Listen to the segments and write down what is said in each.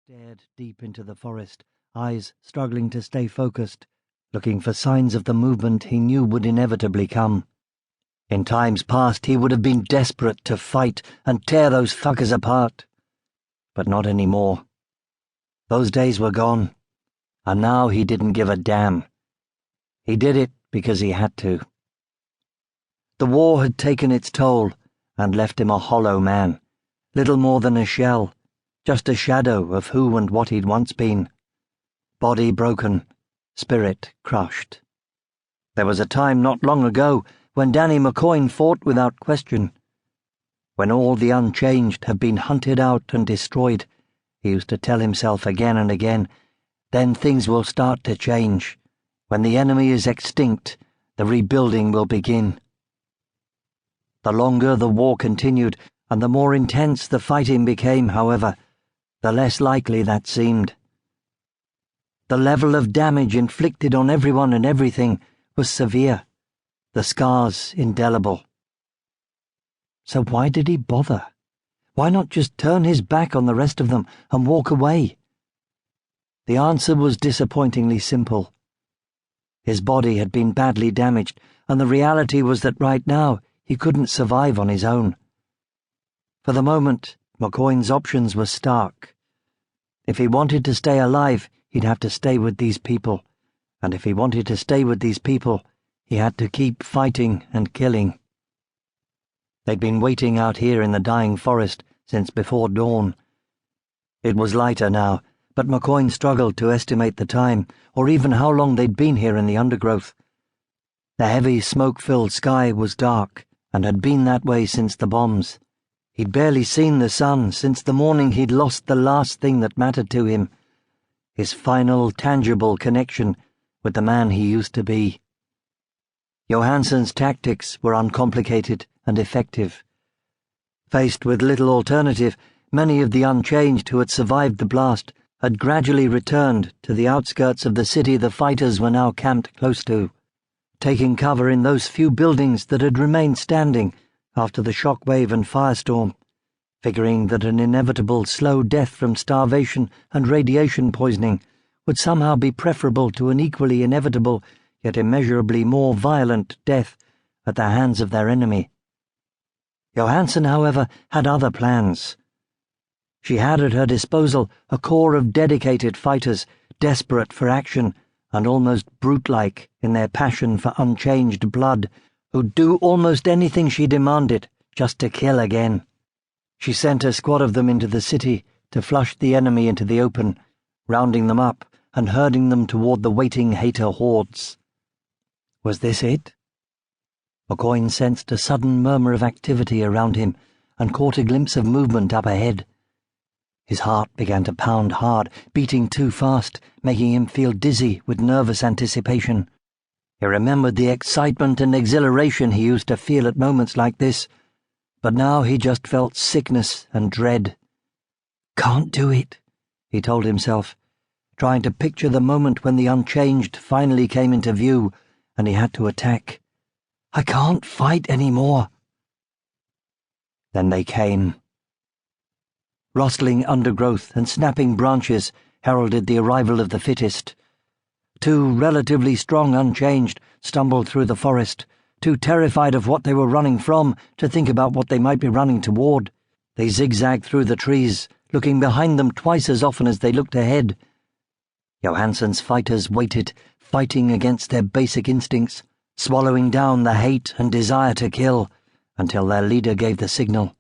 Stared deep into the forest, eyes struggling to stay focused, looking for signs of the movement he knew would inevitably come. In times past he would have been desperate to fight and tear those fuckers apart. But not anymore. Those days were gone, and now he didn't give a damn. He did it because he had to. The war had taken its toll and left him a hollow man, little more than a shell, just a shadow of who and what he'd once been. Body broken, spirit crushed. There was a time not long ago when Danny McCoyne fought without question. When all the unchanged have been hunted out and destroyed, he used to tell himself again and again, then things will start to change. When the enemy is extinct, the rebuilding will begin. The longer the war continued, and the more intense the fighting became, however, the less likely that seemed. The level of damage inflicted on everyone and everything was severe, the scars indelible. So why did he bother? Why not just turn his back on the rest of them and walk away? The answer was disappointingly simple. His body had been badly damaged, and the reality was that right now he couldn't survive on his own. For the moment, McCoyne's options were stark. If he wanted to stay alive, he'd have to stay with these people, and if he wanted to stay with these people, he had to keep fighting and killing. They'd been waiting out here in the dying forest since before dawn. It was lighter now, but McCoyne struggled to estimate the time, or even how long they'd been here in the undergrowth. The heavy, smoke-filled sky was dark, and had been that way since the bombs. He'd barely seen the sun since the morning he'd lost the last thing that mattered to him, his final, tangible connection with the man he used to be. Johansson's tactics were uncomplicated and effective. Faced with little alternative, many of the unchanged who had survived the blast had gradually returned to the outskirts of the city the fighters were now camped close to, taking cover in those few buildings that had remained standing after the shockwave and firestorm, figuring that an inevitable slow death from starvation and radiation poisoning would somehow be preferable to an equally inevitable yet immeasurably more violent death at the hands of their enemy. Johansson, however, had other plans. She had at her disposal a corps of dedicated fighters, desperate for action and almost brute-like in their passion for unchanged blood, who'd do almost anything she demanded just to kill again. She sent a squad of them into the city to flush the enemy into the open, rounding them up and herding them toward the waiting hater hordes. Was this it? McCoyne sensed a sudden murmur of activity around him and caught a glimpse of movement up ahead. His heart began to pound hard, beating too fast, making him feel dizzy with nervous anticipation. He remembered the excitement and exhilaration he used to feel at moments like this, but now he just felt sickness and dread. "Can't do it," he told himself, trying to picture the moment when the unchanged finally came into view and he had to attack. "I can't fight anymore." Then they came. Rustling undergrowth and snapping branches heralded the arrival of the fittest. Two relatively strong unchanged stumbled through the forest, too terrified of what they were running from to think about what they might be running toward. They zigzagged through the trees, looking behind them twice as often as they looked ahead. Johansson's fighters waited, fighting against their basic instincts, swallowing down the hate and desire to kill, until their leader gave the signal.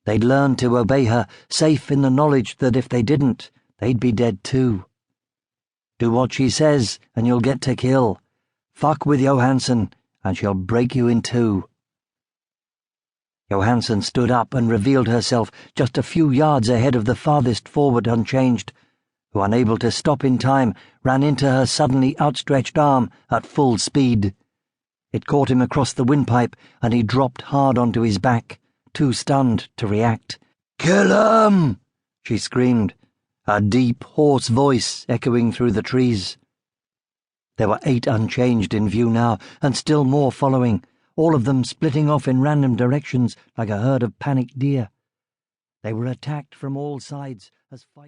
They'd learned to obey her, safe in the knowledge that if they didn't, they'd be dead too. Do what she says, and you'll get to kill. Fuck with Johansson, and she'll break you in two. Johansson stood up and revealed herself just a few yards ahead of the farthest forward unchanged, who, unable to stop in time, ran into her suddenly outstretched arm at full speed. It caught him across the windpipe, and he dropped hard onto his back, too stunned to react. "Kill 'em!" she screamed, a deep, hoarse voice echoing through the trees. There were 8 unchanged in view now, and still more following, all of them splitting off in random directions like a herd of panicked deer. They were attacked from all sides as